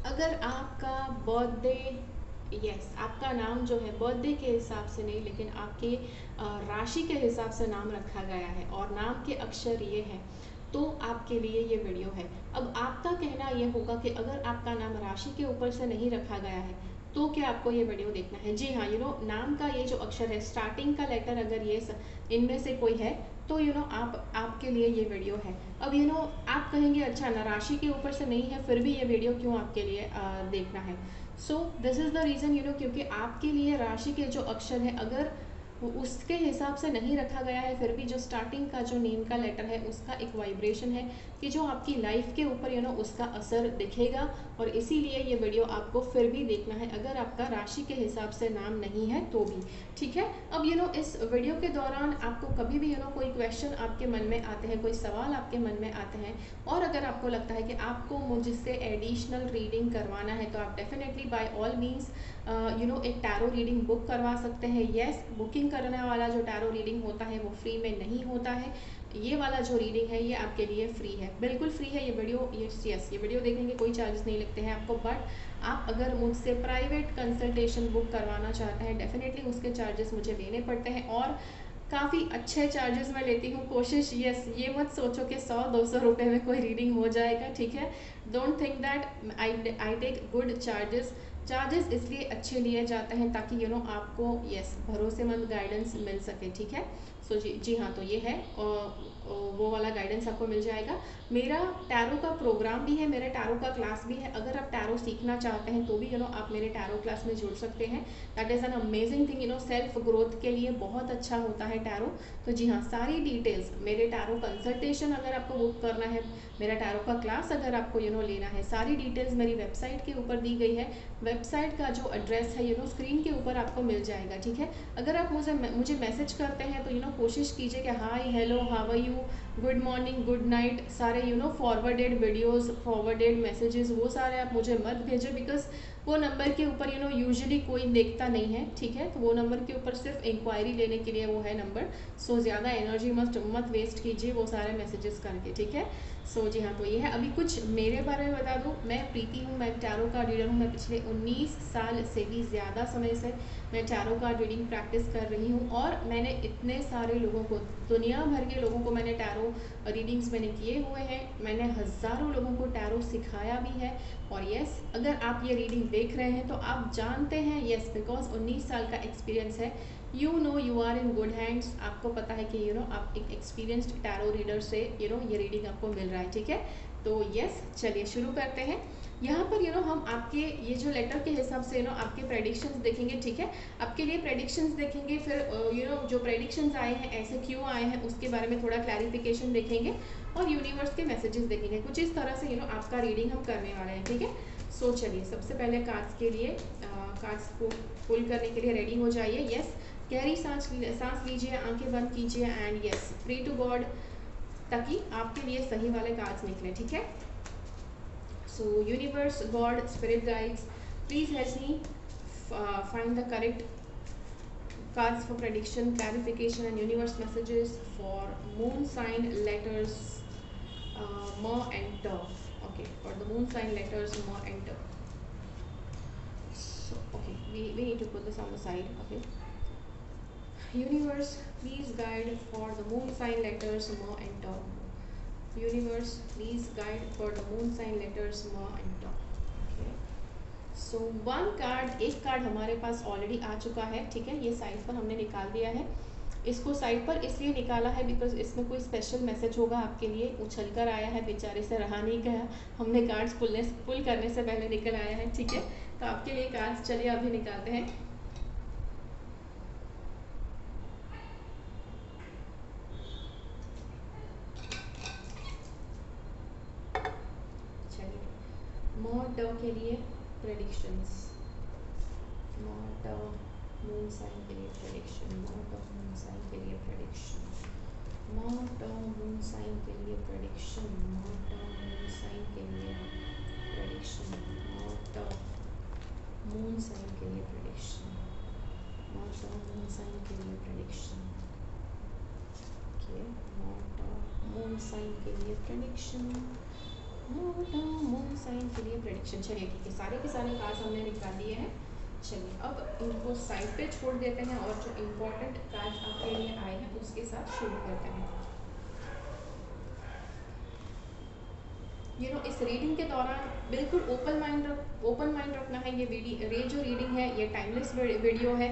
अगर आपका birthday, yes, आपका नाम जो है बर्थडे के हिसाब से नहीं लेकिन आपके राशि के हिसाब से नाम रखा गया है और नाम के अक्षर ये हैं, तो आपके लिए ये वीडियो है। अब आपका कहना ये होगा कि अगर आपका नाम राशि के ऊपर से नहीं रखा गया है तो क्या आपको ये वीडियो देखना है? जी हाँ, नाम का ये जो अक्षर है, स्टार्टिंग का लेटर अगर ये इनमें से कोई है तो आपके लिए ये वीडियो है। अब आप कहेंगे अच्छा ना, राशि के ऊपर से नहीं है फिर भी ये वीडियो क्यों आपके लिए देखना है? So this is the reason, क्योंकि आपके लिए राशि के जो अक्षर है अगर वो उसके हिसाब से नहीं रखा गया है, फिर भी जो स्टार्टिंग का जो नेम का लेटर है उसका एक वाइब्रेशन है कि जो आपकी लाइफ के ऊपर उसका असर दिखेगा। और इसीलिए ये वीडियो आपको फिर भी देखना है अगर आपका राशि के हिसाब से नाम नहीं है तो भी, ठीक है। अब इस वीडियो के दौरान आपको कभी भी कोई क्वेश्चन आपके मन में आते हैं, कोई सवाल आपके मन में आते हैं, और अगर आपको लगता है कि आपको मुझसे एडिशनल रीडिंग करवाना है तो आप डेफिनेटली बाय ऑल मीन्स एक टैरो रीडिंग बुक करवा सकते हैं। येस, बुकिंग करने वाला जो टैरो रीडिंग होता है वो फ्री में नहीं होता है। ये वाला जो रीडिंग है ये आपके लिए फ्री है, बिल्कुल फ्री है। ये वीडियो यस ये वीडियो देखने के कोई चार्जेस नहीं लगते हैं आपको, बट आप अगर मुझसे प्राइवेट कंसल्टेशन बुक करवाना चाहते हैं डेफिनेटली उसके चार्जेस मुझे देने पड़ते हैं, और काफ़ी अच्छे चार्जेस मैं लेती हूँ। कोशिश, यस, ये मत सोचो कि 100-200 रुपये में कोई रीडिंग हो जाएगा, ठीक है। Don't think that. I take good charges इसलिए अच्छे लिए जाते हैं ताकि आपको यस भरोसेमंद गाइडेंस मिल सके, ठीक है। सो जी हाँ, तो ये है वो वाला गाइडेंस आपको मिल जाएगा। मेरा टैरो का प्रोग्राम भी है, मेरा टैरो का क्लास भी है। अगर आप टैरो सीखना चाहते हैं तो भी आप मेरे टैरो क्लास में जुड़ सकते हैं। That is an amazing thing, self growth के लिए बहुत अच्छा होता है टैरो। तो जी हाँ, सारी डिटेल्स, मेरे टैरो कंसल्टेशन अगर आपको बुक करना है, मेरा टैरो का क्लास अगर आपको लेना है, सारी डिटेल्स मेरी वेबसाइट के ऊपर दी गई है। वेबसाइट का जो एड्रेस है स्क्रीन के ऊपर आपको मिल जाएगा, ठीक है। अगर आप मुझे मैसेज करते हैं तो कोशिश कीजिए कि hi, hello, how are you, good morning, good night, सारे फॉरवर्डेड वीडियोस, फॉरवर्डेड मैसेजेस, वो सारे आप मुझे मत भेजें, बिकॉज वो नंबर के ऊपर यूजुअली कोई देखता नहीं है, ठीक है। तो वो नंबर के ऊपर सिर्फ इंक्वायरी लेने के लिए वो है नंबर। सो ज़्यादा एनर्जी मत वेस्ट कीजिए वो सारे मैसेजेस करके, ठीक है। सो जी हाँ, तो ये है। अभी कुछ मेरे बारे में बता दूँ, मैं प्रीति हूँ, मैं टैरो कार्ड रीडर हूँ। मैं पिछले 19 साल से भी ज़्यादा समय से मैं टैरो कार्ड रीडिंग प्रैक्टिस कर रही हूँ, और मैंने इतने सारे लोगों को, दुनिया भर के लोगों को मैंने टैरो रीडिंग्स मैंने किए हुए हैं। मैंने हज़ारों लोगों को टैरो सिखाया भी है। और यस, अगर आप ये रीडिंग देख रहे हैं तो आप जानते हैं, यस, बिकॉज 19 साल का एक्सपीरियंस है, you are in good hands. आपको पता है कि आप एक एक्सपीरियंस्ड टैरो रीडर से ये रीडिंग आपको मिल रहा है, ठीक है। तो यस, चलिए शुरू करते हैं। यहाँ पर हम आपके ये जो लेटर के हिसाब से आपके प्रेडिक्शंस देखेंगे, ठीक है। आपके लिए प्रेडिक्शंस देखेंगे, फिर जो प्रेडिक्शंस आए हैं ऐसे क्यों आए हैं उसके बारे में थोड़ा क्लैरिफिकेशन देखेंगे, और यूनिवर्स के मैसेजेस देखेंगे। कुछ इस तरह से आपका रीडिंग हम करने वाले हैं, ठीक है। सो चलिए, सबसे पहले कार्ड्स के लिए कार्ड्स को पुल करने के लिए रेडी हो जाइए। यस, गहरी सांस लीजिए, आंखें बंद कीजिए, and yes, pray to God ताकि आपके लिए सही वाले कार्ड्स निकले, ठीक है। So universe, God, spirit guides, please help me find the correct cards for prediction, clarification and universe messages for moon sign letters Ma and Ta. Okay, for the moon sign letters Ma and Ta. So okay, we need to put this on the side. Okay, universe, please guide for the moon sign letters Ma and Ta. Universe, please guide for the moon sign letters Ma and Ta. Okay, so one card, एक card हमारे पास already आ चुका है, ठीक है। ये side पर हमने निकाल दिया है। इसको साइड पर इसलिए निकाला है बिकॉज इसमें कोई स्पेशल मैसेज होगा आपके लिए। उछल कर आया है, बेचारे से रहा नहीं गया, हमने कार्ड्स पुल करने से पहले निकल आया है, ठीक है। तो आपके लिए कार्ड्स चलिए अभी निकालते हैं। चलिए, मोड के लिए प्रेडिक्शंस, मोड मून साइन के लिए प्रेडिक्शन, मोड मून साइन के लिए प्रेडिक्शन, मोड मून साइन के लिए प्रेडिक्शन, मोड मून साइन के लिए प्रेडिक्शन, मोड मून साइन के लिए प्रेडिक्शन, मोड मून साइन के लिए प्रेडिक्शन, ओके, मोड मून साइन के लिए प्रेडिक्शन, मून साइन के लिए प्रेडिक्शन। चलिए ठीक है, सारे के सारे कार्ड्स हमने निकाल लिए हैं। चलिए अब इनको साइड पे छोड़ देते हैं और जो इम्पोर्टेंट कार्ड्स आपके लिए आए हैं उसके साथ शुरू करते हैं। इस रीडिंग के दौरान बिल्कुल ओपन माइंड रखना है। ये जो रीडिंग है ये टाइमलेस वीडियो है।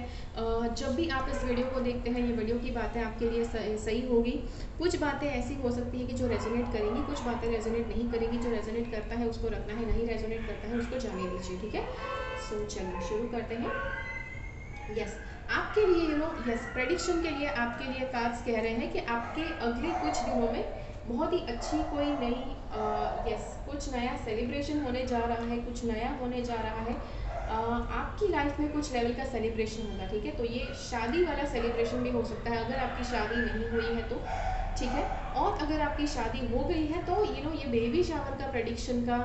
जब भी आप इस वीडियो को देखते हैं, ये वीडियो की बातें आपके लिए सही होगी। कुछ बातें ऐसी हो सकती है कि जो रेजोनेट करेंगी, कुछ बातें रेजोनेट नहीं करेंगी। जो रेजोनेट करता है उसको रखना है, नहीं रेजोनेट करता है उसको जाने दीजिए, ठीक है। सो चलिए शुरू करते हैं। यस, आपके लिए प्रेडिक्शन के लिए आपके लिए कार्ड्स कह रहे हैं कि आपके अगले कुछ दिनों में बहुत ही अच्छी कोई नई कुछ नया सेलिब्रेशन होने जा रहा है, कुछ नया होने जा रहा है। आपकी लाइफ में कुछ लेवल का सेलिब्रेशन होगा, ठीक है। तो ये शादी वाला सेलिब्रेशन भी हो सकता है, अगर आपकी शादी नहीं हुई है तो, ठीक है। और अगर आपकी शादी हो गई है तो ये बेबी शावर का प्रेडिक्शन का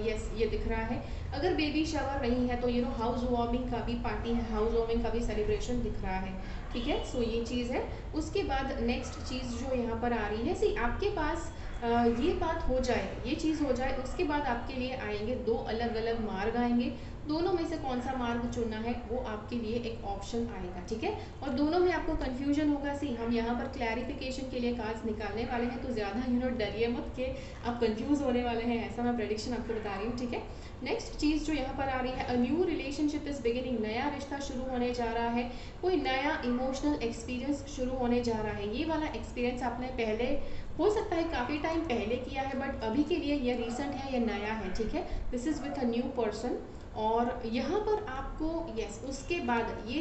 ये दिख रहा है। अगर बेबी शावर नहीं है तो हाउस वार्मिंग का भी पार्टी है, हाउस वार्मिंग का भी सेलिब्रेशन दिख रहा है, ठीक है। सो ये चीज़ है। उसके बाद नेक्स्ट चीज़ जो यहाँ पर आ रही है, सी आपके पास ये बात हो जाए, ये चीज़ हो जाए, उसके बाद आपके लिए आएंगे दो अलग अलग मार्ग आएंगे। दोनों में से कौन सा मार्ग चुनना है वो आपके लिए एक ऑप्शन आएगा, ठीक है। और दोनों में आपको कंफ्यूजन होगा। सी हम यहाँ पर क्लैरिफिकेशन के लिए कार्ड्स निकालने वाले हैं, तो ज़्यादा डरिए मत कि आप कंफ्यूज होने वाले हैं, ऐसा मैं प्रेडिक्शन आपको बता रही हूँ, ठीक है। नेक्स्ट चीज़ जो यहाँ पर आ रही है, a new relationship is beginning, नया रिश्ता शुरू होने जा रहा है। कोई नया इमोशनल एक्सपीरियंस शुरू होने जा रहा है। ये वाला एक्सपीरियंस आपने पहले, हो सकता है काफ़ी टाइम पहले किया है, बट अभी के लिए ये रीसेंट है, ये नया है, ठीक है। This is with a new person. और यहाँ पर आपको उसके बाद ये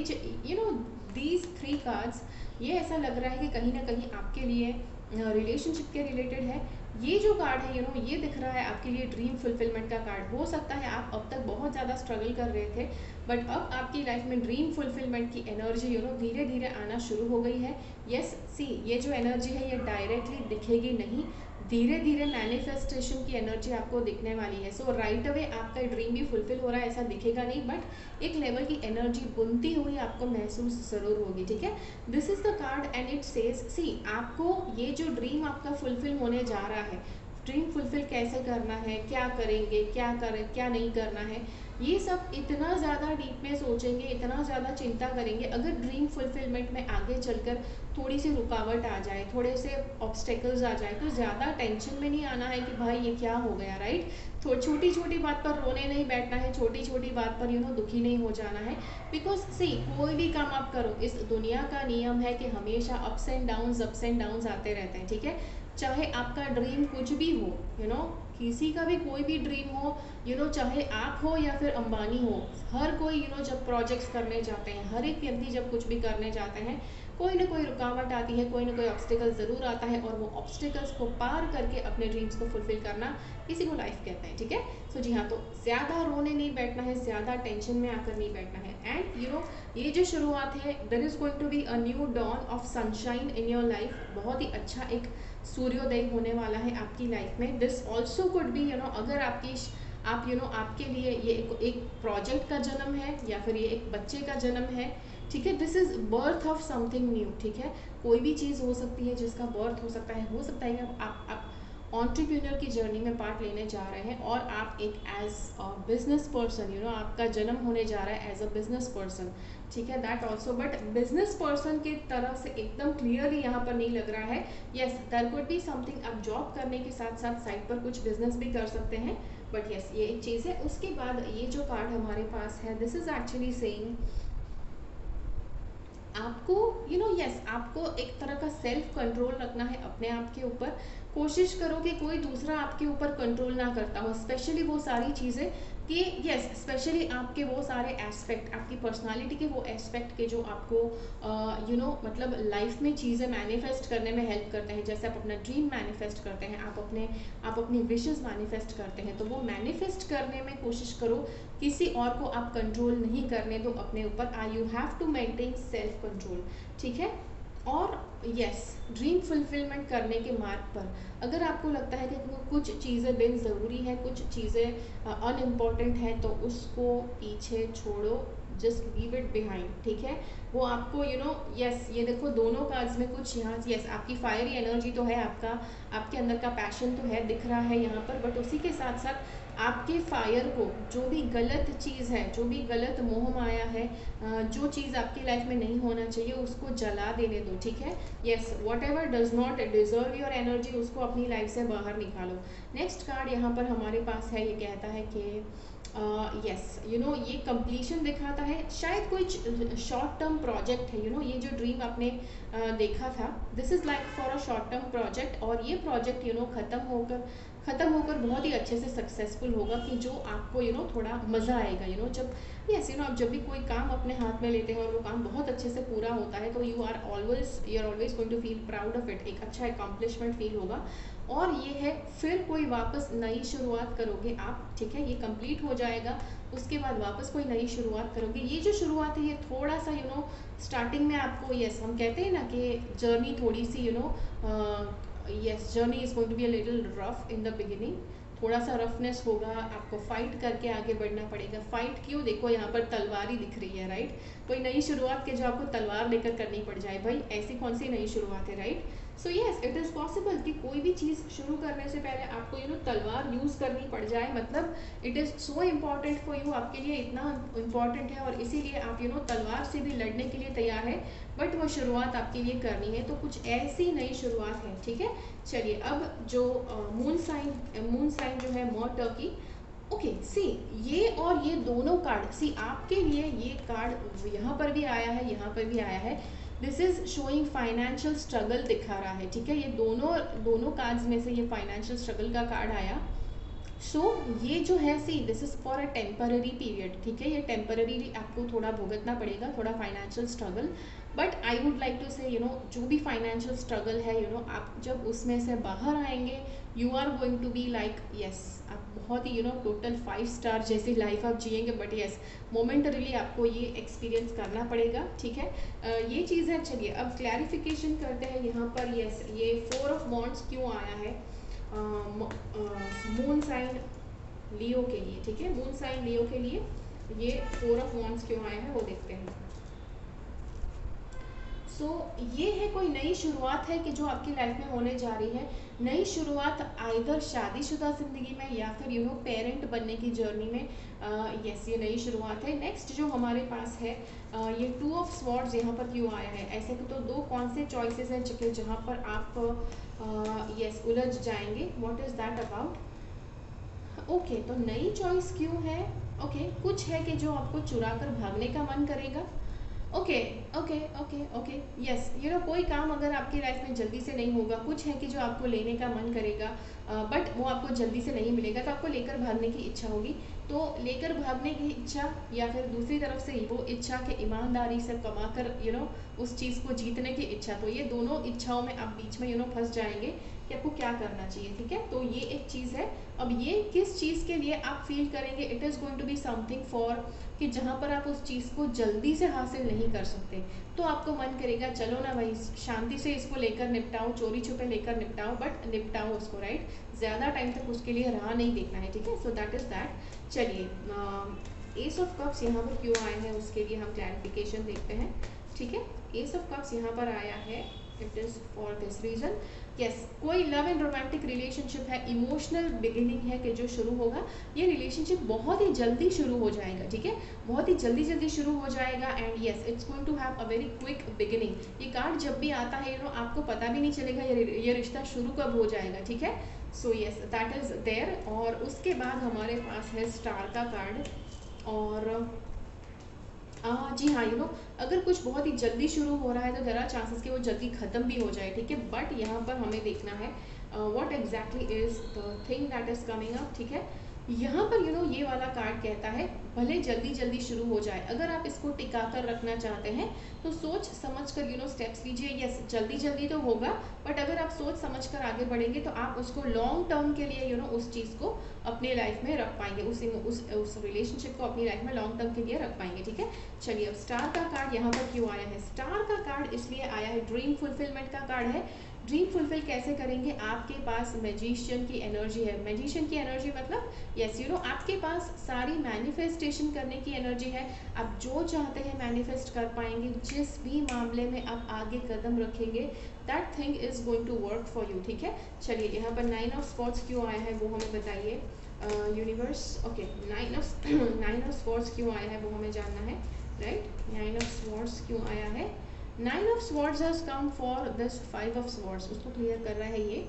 दीज 3 कार्ड्स, ये ऐसा लग रहा है कि कहीं ना कहीं आपके लिए रिलेशनशिप के रिलेटेड है। ये जो कार्ड है ये दिख रहा है आपके लिए ड्रीम फुलफिलमेंट का कार्ड। हो सकता है आप अब तक बहुत ज़्यादा स्ट्रगल कर रहे थे, बट अब आपकी लाइफ में ड्रीम फुलफिलमेंट की एनर्जी धीरे धीरे आना शुरू हो गई है। यस, सी ये जो एनर्जी है ये डायरेक्टली दिखेगी नहीं, धीरे धीरे मैनिफेस्टेशन की एनर्जी आपको दिखने वाली है। सो राइट अवे आपका ड्रीम भी फुलफिल हो रहा है ऐसा दिखेगा नहीं, बट एक लेवल की एनर्जी बुनती हुई आपको महसूस ज़रूर होगी, ठीक है। This is the card and it says, see आपको ये जो ड्रीम आपका फुलफिल होने जा रहा है, ड्रीम फुलफिल कैसे करना है, क्या करेंगे, क्या करें, क्या नहीं करना है, ये सब इतना ज़्यादा डीप में सोचेंगे, इतना ज़्यादा चिंता करेंगे। अगर ड्रीम फुलफिलमेंट में आगे चलकर थोड़ी सी रुकावट आ जाए, थोड़े से ऑब्स्टेकल्स आ जाए, तो ज़्यादा टेंशन में नहीं आना है कि भाई ये क्या हो गया, राइट। तो छोटी छोटी बात पर रोने नहीं बैठना है, छोटी छोटी बात पर दुखी नहीं हो जाना है। बिकॉज सी कोई भी काम आप करो, इस दुनिया का नियम है कि हमेशा अप्स एंड डाउन्स आते रहते हैं, ठीक है। चाहे आपका ड्रीम कुछ भी हो, किसी का भी कोई भी ड्रीम हो, चाहे आप हो या फिर अंबानी हो, हर कोई जब प्रोजेक्ट्स करने जाते हैं, हर एक व्यक्ति जब कुछ भी करने जाते हैं, कोई ना कोई रुकावट आती है, कोई ना कोई ऑब्स्टिकल ज़रूर आता है, और वो ऑब्स्टिकल्स को पार करके अपने ड्रीम्स को फुलफिल करना, इसी को लाइफ कहते हैं, ठीक है। सो जी हाँ, तो ज़्यादा रोने नहीं बैठना है, ज़्यादा टेंशन में आकर नहीं बैठना है। एंड ये जो शुरुआत है, there is going to be a new dawn of sunshine in your life. बहुत ही अच्छा एक सूर्योदय होने वाला है आपकी लाइफ में। दिस ऑल्सो कुड बी अगर आपके लिए ये एक प्रोजेक्ट का जन्म है, या फिर ये एक बच्चे का जन्म है, ठीक है। This is birth of something new, ठीक है। कोई भी चीज़ हो सकती है जिसका बर्थ हो सकता है कि आप ऑन्टरप्रीनियर की जर्नी में पार्ट लेने जा रहे हैं, और आप एक एज अ बिजनेस पर्सन, आपका जन्म होने जा रहा है एज अ बिजनेस पर्सन, ठीक है। That also, but business person की तरह से एकदम क्लियरली यहाँ पर नहीं लग रहा है। Yes, there could be something, आप जॉब करने के साथ साथ साइड पर कुछ बिजनेस भी कर सकते हैं, बट यस ये एक चीज़ है। उसके बाद ये जो कार्ड हमारे पास है, दिस इज एक्चुअली सेइंग आपको आपको एक तरह का सेल्फ कंट्रोल रखना है अपने आप के ऊपर। कोशिश करो कि कोई दूसरा आपके ऊपर कंट्रोल ना करता हो, स्पेशली वो सारी चीज़ें कि स्पेशली आपके वो सारे एस्पेक्ट, आपकी पर्सनालिटी के वो एस्पेक्ट के जो आपको मतलब लाइफ में चीज़ें मैनिफेस्ट करने में हेल्प करते हैं। जैसे आप अपना ड्रीम मैनिफेस्ट करते हैं, आप अपनी विशेस मैनिफेस्ट करते हैं, तो वो मैनिफेस्ट करने में कोशिश करो किसी और को आप कंट्रोल नहीं करने दो अपने ऊपर। You have to maintain self control, ठीक है। और ड्रीम फुलफिलमेंट करने के मार्ग पर अगर आपको लगता है कि कुछ चीज़ें बिन ज़रूरी है, कुछ चीज़ें अनइम्पॉर्टेंट है, तो उसको पीछे छोड़ो, जस्ट लीव इट बिहाइंड, ठीक है। वो आपको यस, ये देखो दोनों कार्ड्स में कुछ यहाँ यस आपकी फायरी एनर्जी तो है, आपके अंदर का पैशन तो है, दिख रहा है यहाँ पर, बट उसी के साथ साथ आपके फायर को, जो भी गलत चीज़ है, जो भी गलत मोह माया है, जो चीज़ आपकी लाइफ में नहीं होना चाहिए, उसको जला देने दो, ठीक है। Yes, what ever does not deserve your energy, उसको अपनी लाइफ से बाहर निकालो। नेक्स्ट कार्ड यहाँ पर हमारे पास है, ये कहता है कि यस ये कंप्लीशन दिखाता है, शायद कोई शॉर्ट टर्म प्रोजेक्ट है, ये जो ड्रीम आपने देखा था, this is like for a short term project, और ये प्रोजेक्ट ख़त्म होकर बहुत ही अच्छे से सक्सेसफुल होगा, कि जो आपको थोड़ा मज़ा आएगा, जब यस आप जब भी कोई काम अपने हाथ में लेते हैं और वो काम बहुत अच्छे से पूरा होता है, तो you are always going to feel proud of it, एक अच्छा अकम्पलिशमेंट फील होगा। और ये है, फिर कोई वापस नई शुरुआत करोगे आप, ठीक है, ये कंप्लीट हो जाएगा, उसके बाद वापस कोई नई शुरुआत करोगे। ये जो शुरुआत है, ये थोड़ा सा स्टार्टिंग में आपको यस हम कहते हैं ना कि जर्नी थोड़ी सी yes journey is going to be a little rough in the beginning, थोड़ा सा रफनेस होगा, आपको फाइट करके आगे बढ़ना पड़ेगा। फाइट क्यों, देखो यहाँ पर तलवार ही दिख रही है, राइट। कोई नई शुरुआत के जो आपको तलवार लेकर करनी पड़ जाए, भाई ऐसी कौन सी नई शुरुआत है, right. So yes it is possible कि कोई भी चीज़ शुरू करने से पहले आपको तलवार यूज़ करनी पड़ जाए, मतलब it is so important for you, आपके लिए इतना इम्पॉर्टेंट है, और इसीलिए आप तलवार से भी लड़ने के लिए तैयार है, बट वो शुरुआत आपके लिए करनी है, तो कुछ ऐसी नई शुरुआत है, ठीक है। चलिए, अब जो मून साइन जो है मोर टर्की, ओके सी, ये और ये दोनों कार्ड, सी आपके लिए ये कार्ड यहाँ पर भी आया है, यहाँ पर भी आया है, this is showing financial struggle दिखा रहा है, ठीक है। ये दोनों कार्ड्स में से ये फाइनेंशियल स्ट्रगल का कार्ड आया। सो ये जो है, see this is for a temporary period, ठीक है, ये टेम्पररी आपको थोड़ा भुगतना पड़ेगा, थोड़ा financial struggle, but I would like to say जो भी फाइनेंशियल स्ट्रगल है, आप जब उसमें से बाहर आएंगे, you are going to be like yes, आप बहुत ही टोटल 5 स्टार जैसी लाइफ आप जिएंगे, बट यस मोमेंटरीली आपको ये एक्सपीरियंस करना पड़ेगा, ठीक है। ये चीज़ है। चलिए, अब क्लैरिफिकेशन करते हैं यहाँ पर। यस, ये 4 ऑफ वॉन्ड्स क्यों आया है मून साइन लियो के लिए, ठीक है, मून साइन लियो के लिए ये 4 ऑफ वॉन्ड्स क्यों आया है वो देखते हैं। सो ये है, कोई नई शुरुआत है कि जो आपकी लाइफ में होने जा रही है, नई शुरुआत आइदर शादीशुदा ज़िंदगी में या फिर पेरेंट बनने की जर्नी में, यस ये नई शुरुआत है। नेक्स्ट जो हमारे पास है, ये 2 ऑफ स्वॉर्ड्स यहाँ पर क्यों आया है, ऐसे तो 2 कौन से चॉइसेस हैं जहाँ पर आप यस उलझ जाएंगे, what is that about. Okay, तो नई चॉइस क्यों है, ओके कुछ है कि जो आपको चुरा कर भागने का मन करेगा, okay okay okay okay yes कोई काम अगर आपकी लाइफ में जल्दी से नहीं होगा, कुछ है कि जो आपको लेने का मन करेगा, बट वो आपको जल्दी से नहीं मिलेगा, तो आपको लेकर भागने की इच्छा होगी, तो लेकर भागने की इच्छा या फिर दूसरी तरफ से वो इच्छा कि ईमानदारी से कमाकर उस चीज़ को जीतने की इच्छा, तो ये दोनों इच्छाओं में आप बीच में फंस जाएंगे कि आपको क्या करना चाहिए, ठीक है। तो ये एक चीज़ है। अब ये किस चीज़ के लिए आप फील करेंगे, it is going to be something for कि जहाँ पर आप उस चीज़ को जल्दी से हासिल नहीं कर सकते, तो आपको मन करेगा चलो ना भाई शांति से इसको लेकर निपटाओ, चोरी छुपे लेकर निपटाओ, बट निपटाओ उसको, राइट, ज़्यादा टाइम तक उसके लिए राह नहीं देखना है, ठीक है। So that is that. चलिए, एस ऑफ कप्स यहाँ पर क्यों आए हैं उसके लिए हम क्लैरिफिकेशन देखते हैं, ठीक है। एस ऑफ कप्स यहाँ पर आया है, it is for this reason, yes कोई लव एंड रोमांटिक रिलेशनशिप है, इमोशनल बिगिनिंग है कि जो शुरू होगा, ये रिलेशनशिप बहुत ही जल्दी शुरू हो जाएगा, ठीक है, बहुत ही जल्दी शुरू हो जाएगा, and yes it's going to have a very quick beginning. ये कार्ड जब भी आता है आपको पता भी नहीं चलेगा ये रिश्ता शुरू कब हो जाएगा, ठीक है। So yes that is there. और उसके बाद हमारे पास है स्टार का कार्ड, और जी हाँ, अगर कुछ बहुत ही जल्दी शुरू हो रहा है तो ज़रा चांसेस कि वो जल्दी ख़त्म भी हो जाए, ठीक है, बट यहाँ पर हमें देखना है what exactly is the thing that is coming up, ठीक है। यहाँ पर ये वाला कार्ड कहता है भले जल्दी शुरू हो जाए, अगर आप इसको टिका कर रखना चाहते हैं तो सोच समझ कर स्टेप्स लीजिए। यस जल्दी तो होगा, बट अगर आप सोच समझ कर आगे बढ़ेंगे तो आप उसको लॉन्ग टर्म के लिए उस चीज़ को अपने लाइफ में रख पाएंगे, उस रिलेशनशिप को अपनी लाइफ में लॉन्ग टर्म के लिए रख पाएंगे, ठीक है। चलिए, अब स्टार का कार्ड यहाँ पर क्यों आया है, स्टार का कार्ड इसलिए आया है, ड्रीम फुलफिलमेंट का कार्ड है। ड्रीम फुलफिल कैसे करेंगे? आपके पास मैजिशियन की एनर्जी है। मैजिशियन की एनर्जी मतलब यस यू नो आपके पास सारी मैनिफेस्टेशन करने की एनर्जी है। आप जो चाहते हैं मैनिफेस्ट कर पाएंगे। जिस भी मामले में आप आगे कदम रखेंगे that thing is going to work for you. ठीक है, चलिए यहाँ पर 9 ऑफ स्पॉट्स क्यों आया है वो हमें बताइए यूनिवर्स। ओके, 9 ऑफ स्पॉट्स क्यों आया है वो हमें जानना है, राइट। 9 ऑफ स्पॉट्स क्यों आया है? 9 of swords has come for this 5 of swords, उसको क्लियर कर रहा है ये।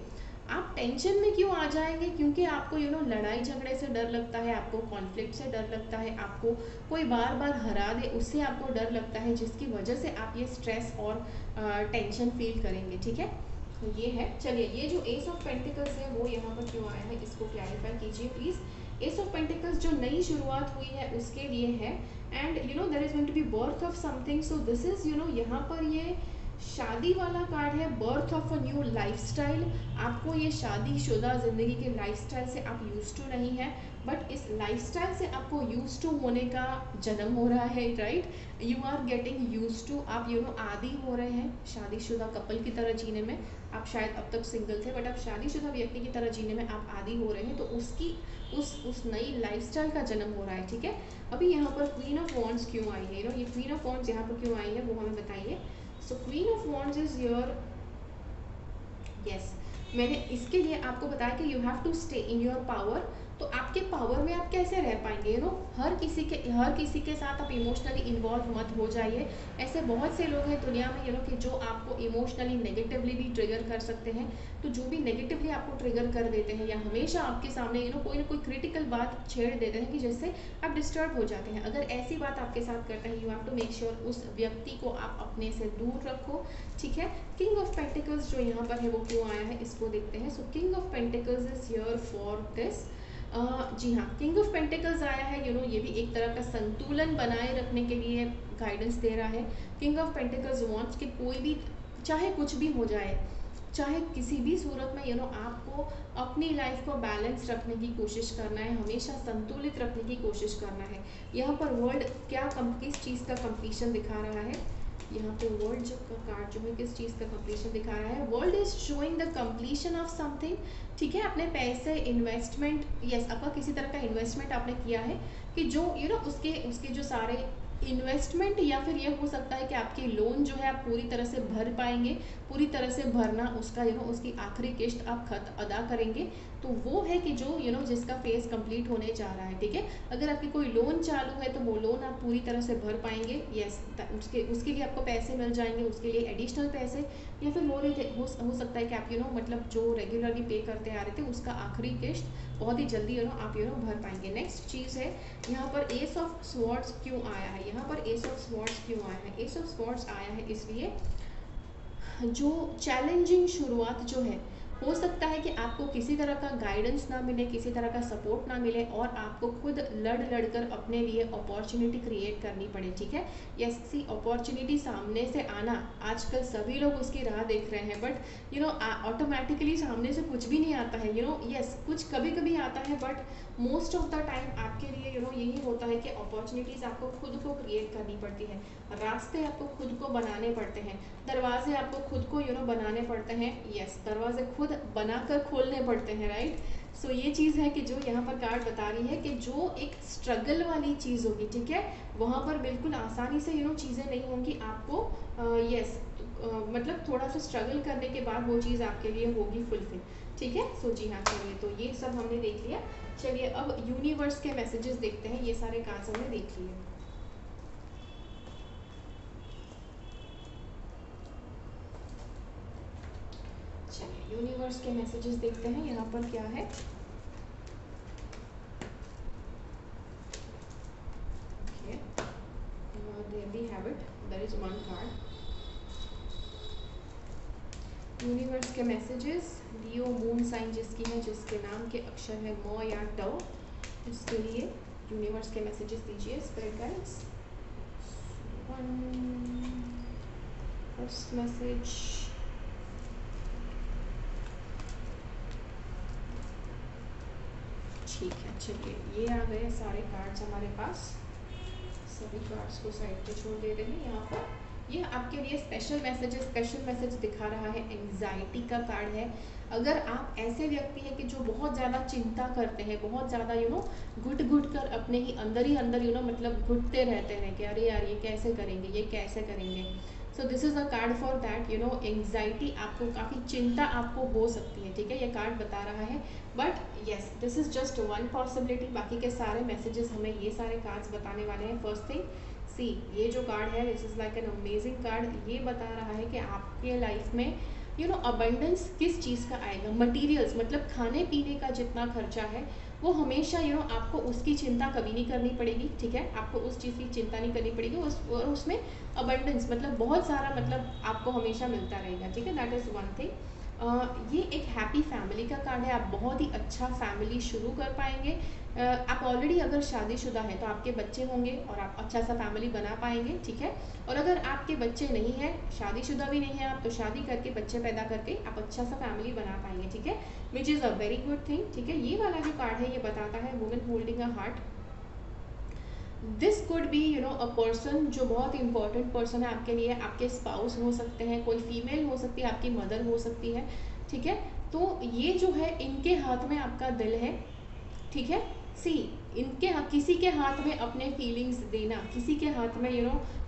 आप टेंशन में क्यों आ जाएंगे? क्योंकि आपको यू नो लड़ाई झगड़े से डर लगता है, आपको कॉन्फ्लिक्ट से डर लगता है, आपको कोई बार बार हरा दे उससे आपको डर लगता है, जिसकी वजह से आप ये स्ट्रेस और टेंशन फील करेंगे। ठीक है, तो ये है। चलिए, ये जो एस ऑफ पेंटिकल्स है वो यहाँ पर क्यों आया है इसको क्लैरिफाई कीजिए प्लीज। एस ऑफ पेंटिकल्स जो नई शुरुआत हुई है उसके लिए है, and you know there is going to be birth of something. So this is you know यहाँ पर ये शादी वाला कार्ड है, birth of a new lifestyle. आपको ये शादीशुदा जिंदगी के लाइफस्टाइल से आप यूज टू नहीं है, बट इस लाइफस्टाइल से आपको यूज टू होने का जन्म हो रहा है, right. You are getting use to, आप यू नो आदी हो रहे हैं शादीशुदा कपल की तरह जीने में। आप शायद अब तक सिंगल थे, बट अब शादीशुदा व्यक्ति की तरह जीने में आप आदी हो रहे हैं, तो उसकी उस नई लाइफस्टाइल का जन्म हो रहा है। ठीक है, अभी यहाँ पर क्वीन ऑफ वॉन्ड्स क्यों आई है? यू नो ये क्वीन ऑफ वॉन्ड्स यहाँ पर क्यों आई है वो हमें बताइए। So queen of wands is your, yes, मैंने इसके लिए आपको बताया कि you have to stay in your power. तो आपके पावर में आप कैसे रह पाएंगे? यू नो हर किसी के साथ आप इमोशनली इन्वॉल्व मत हो जाइए। ऐसे बहुत से लोग हैं दुनिया में यू नो कि जो आपको इमोशनली नेगेटिवली भी ट्रिगर कर सकते हैं। तो जो भी नेगेटिवली आपको ट्रिगर कर देते हैं या हमेशा आपके सामने यू नो कोई ना कोई क्रिटिकल बात छेड़ देते हैं कि जिससे आप डिस्टर्ब हो जाते हैं, अगर ऐसी बात आपके साथ करते हैं, you have to make sure उस व्यक्ति को आप अपने से दूर रखो। ठीक है, किंग ऑफ पेंटिकल्स जो यहाँ पर है वो क्यों आया है इसको देखते हैं। So king of pentacles is here for this. जी हाँ, किंग ऑफ पेंटिकल्स आया है, यू नो ये भी एक तरह का संतुलन बनाए रखने के लिए गाइडेंस दे रहा है। किंग ऑफ पेंटिकल्स वांट्स कि कोई भी चाहे कुछ भी हो जाए, चाहे किसी भी सूरत में यू नो आपको अपनी लाइफ को बैलेंस रखने की कोशिश करना है, हमेशा संतुलित रखने की कोशिश करना है। यहाँ पर वर्ल्ड क्या किस चीज़ का कंप्लीशन दिखा रहा है? यहाँ पे वर्ल्ड जो का कार्ड जो है किस चीज़ का कंप्लीशन दिखा रहा है? World is showing the completion of something. ठीक है, अपने पैसे इन्वेस्टमेंट, यस, आपका किसी तरह का इन्वेस्टमेंट आपने किया है कि जो यू नो उसके उसके जो सारे इन्वेस्टमेंट, या फिर ये हो सकता है कि आपकी लोन जो है आप पूरी तरह से भर पाएंगे, पूरी तरह से भरना उसका यू नो उसकी आखिरी किस्त आप खत अदा करेंगे। तो वो है कि जो यू नो जिसका फेज कंप्लीट होने जा रहा है। ठीक है, अगर आपकी कोई लोन चालू है तो वो लोन आप पूरी तरह से भर पाएंगे, यस, उसके लिए आपको पैसे मिल जाएंगे, उसके लिए एडिशनल पैसे, या फिर हो सकता है कि आप यू नो मतलब जो रेगुलरली पे करते आ रहे थे उसका आखिरी किस्त बहुत ही जल्दी यू नो आप यू नो भर पाएंगे। नेक्स्ट चीज़ है यहाँ पर एस ऑफ स्वॉर्ड्स क्यों आया है? यहाँ पर एस ऑफ स्वॉर्ड्स क्यों आया है? एस ऑफ स्वॉर्ड्स आया है इसलिए जो चैलेंजिंग शुरुआत जो है, हो सकता है कि आपको किसी तरह का गाइडेंस ना मिले, किसी तरह का सपोर्ट ना मिले, और आपको खुद लड़ कर अपने लिए अपॉर्चुनिटी क्रिएट करनी पड़े। ठीक है, यस, सी अपॉर्चुनिटी सामने से आना, आजकल सभी लोग उसकी राह देख रहे हैं, बट यू नो ऑटोमेटिकली सामने से कुछ भी नहीं आता है। यू नो यस, कुछ कभी कभी आता है, but most of the time आपके लिए यू नो यही होता है कि अपॉर्चुनिटीज़ आपको खुद को क्रिएट करनी पड़ती है, रास्ते आपको खुद को बनाने पड़ते हैं, दरवाजे आपको खुद को यू नो बनाने पड़ते हैं। यस, दरवाजे खुद बनाकर खोलने पड़ते हैं, राइट। सो ये चीज़ है कि जो यहाँ पर कार्ड बता रही है कि जो एक स्ट्रगल वाली चीज़ होगी, ठीक है, वहाँ पर बिल्कुल आसानी से यू नो चीज़ें नहीं होंगी आपको। यस, मतलब थोड़ा सा स्ट्रगल करने के बाद वो चीज़ आपके लिए होगी फुलफिल। ठीक है, सो जी हाँ, चलिए, तो ये सब हमने देख लिया। चलिए अब यूनिवर्स के मैसेजेस देखते हैं। ये सारे कार्ड्स हमने देख लिए। चलिए यूनिवर्स के मैसेजेस देखते हैं, यहाँ पर क्या है। Okay. There we have it. There is one card. Universe के मैसेजेस, लियो मून साइन जिसकी है, जिसके नाम के अक्षर है म या ट, उसके लिए यूनिवर्स के मैसेजेस दीजिए स्पिरिट गाइड्स। फर्स्ट मैसेज, ठीक है, चलिए ये आ गए सारे कार्ड्स हमारे पास। सभी कार्ड्स को साइड पे छोड़ दे रहे हैं यहाँ पर। ये आपके लिए स्पेशल मैसेज दिखा रहा है, एंग्जाइटी का कार्ड है। अगर आप ऐसे व्यक्ति हैं कि जो बहुत ज़्यादा चिंता करते हैं, बहुत ज़्यादा घुट घुट कर अपने ही अंदर मतलब घुटते रहते हैं कि अरे यार ये कैसे करेंगे, ये कैसे करेंगे। So this is a card for that, anxiety, आपको काफ़ी चिंता आपको हो सकती है, ठीक है, ये कार्ड बता रहा है। But yes, this is just one possibility, बाकी के सारे मैसेजेस हमें ये सारे कार्ड्स बताने वाले हैं। फर्स्ट थिंग, सी, ये जो कार्ड है this is like an amazing card. ये बता रहा है कि आपके लाइफ में अबंडेंस किस चीज़ का आएगा, मटेरियल्स, मतलब खाने पीने का जितना खर्चा है वो हमेशा आपको उसकी चिंता कभी नहीं करनी पड़ेगी, ठीक है, आपको उस चीज़ की चिंता नहीं करनी पड़ेगी, और उसमें अबंडेंस मतलब बहुत सारा, मतलब आपको हमेशा मिलता रहेगा, ठीक है, दैट इज़ वन थिंग। ये एक हैप्पी फैमिली का कार्ड है, आप बहुत ही अच्छा फैमिली शुरू कर पाएंगे। आप ऑलरेडी अगर शादीशुदा हैं तो आपके बच्चे होंगे और आप अच्छा सा फैमिली बना पाएंगे, ठीक है। और अगर आपके बच्चे नहीं हैं, शादीशुदा भी नहीं है आप, तो शादी करके बच्चे पैदा करके आप अच्छा सा फैमिली बना पाएंगे, ठीक है, which is a very good thing, ठीक है। ये वाला जो कार्ड है ये बताता है women holding a heart. This could be a person जो बहुत इंपॉर्टेंट पर्सन है आपके लिए, आपके स्पाउस हो सकते हैं, कोई फीमेल हो सकती है, आपकी मदर हो सकती है, ठीक है। तो ये जो है इनके हाथ में आपका दिल है, ठीक है। सी, किसी के हाथ में अपने फीलिंग्स देना, किसी के हाथ में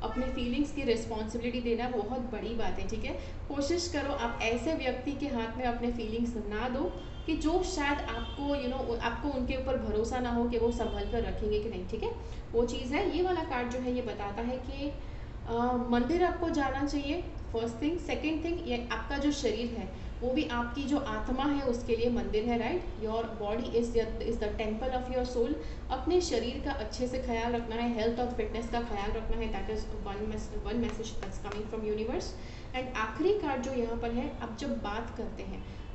अपने फीलिंग्स की रिस्पॉन्सिबिलिटी देना बहुत बड़ी बात है, ठीक है। कोशिश करो आप ऐसे व्यक्ति के हाथ में अपने फीलिंग्स ना दो कि जो शायद आपको आपको उनके ऊपर भरोसा ना हो कि वो संभल कर रखेंगे कि नहीं, ठीक है, वो चीज़ है। ये वाला कार्ड जो है ये बताता है कि मंदिर आपको जाना चाहिए, फर्स्ट थिंग। सेकेंड थिंग, ये आपका जो शरीर है वो भी आपकी जो आत्मा है उसके लिए मंदिर है, right. Your body is the temple of your soul. अपने शरीर का अच्छे से ख्याल रखना है, हेल्थ और फिटनेस का ख्याल रखना है, that is one message that's coming from universe. And आखिरी कार्ड जो यहाँ पर है, आप जब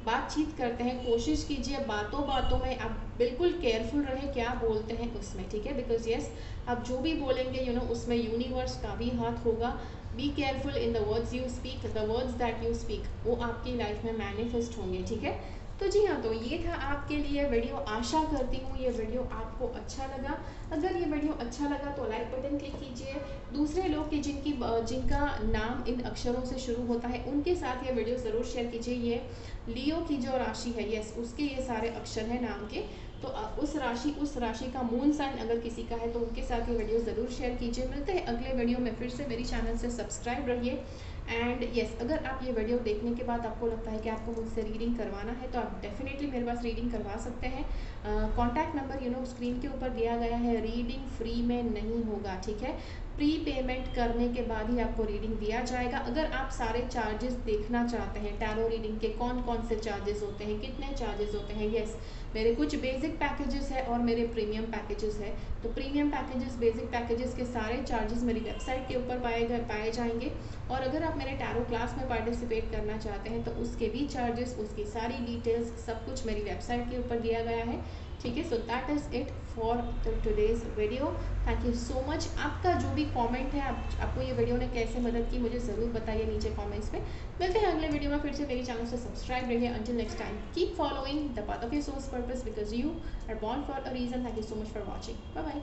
बातचीत करते हैं, कोशिश कीजिए बातों बातों में आप बिल्कुल केयरफुल रहे क्या बोलते हैं उसमें, ठीक है, बिकॉज येस, आप जो भी बोलेंगे उसमें यूनिवर्स का भी हाथ होगा। Be careful in the words you speak, the words that you speak वो आपकी लाइफ में मैनिफेस्ट होंगे, ठीक है। तो जी हाँ, तो ये था आपके लिए वीडियो। आशा करती हूँ ये वीडियो आपको अच्छा लगा। अगर ये वीडियो अच्छा लगा तो लाइक बटन क्लिक कीजिए। दूसरे लोग की जिनका नाम इन अक्षरों से शुरू होता है उनके साथ ये वीडियो ज़रूर शेयर कीजिए। ये लियो की जो राशि है, यस, उसके ये सारे अक्षर हैं नाम के, तो उस राशि का मून साइन अगर किसी का है तो उनके साथ ये वीडियो ज़रूर शेयर कीजिए। मिलते हैं अगले वीडियो में फिर से, मेरी चैनल से सब्सक्राइब रहिए। एंड यस, अगर आप ये वीडियो देखने के बाद आपको लगता है कि आपको मुझसे रीडिंग करवाना है तो आप डेफिनेटली मेरे पास रीडिंग करवा सकते हैं। कॉन्टैक्ट नंबर स्क्रीन के ऊपर दिया गया है। रीडिंग फ्री में नहीं होगा, ठीक है, प्री पेमेंट करने के बाद ही आपको रीडिंग दिया जाएगा। अगर आप सारे चार्जेस देखना चाहते हैं, टैरो रीडिंग के कौन कौन से चार्जेस होते हैं, कितने चार्जेस होते हैं, यस, मेरे कुछ बेसिक पैकेजेस है और मेरे प्रीमियम पैकेजेस है। तो प्रीमियम पैकेजेस, बेसिक पैकेजेस के सारे चार्जेस मेरी वेबसाइट के ऊपर पाए जाएंगे। और अगर आप मेरे टैरो क्लास में पार्टिसिपेट करना चाहते हैं तो उसके भी चार्जेस, उसकी सारी डिटेल्स सब कुछ मेरी वेबसाइट के ऊपर दिया गया है, ठीक है। So that is it for today's video. Thank you so much. आपका जो भी कमेंट है, आपको ये वीडियो ने कैसे मदद की मुझे ज़रूर बताइए नीचे कमेंट्स में। मिलते हैं अगले वीडियो में फिर से। मेरी चैनल से सब्सक्राइब रहिए। Until next time, keep following the path of your soul's purpose because you are born for a reason. Thank you so much for watching. Bye bye.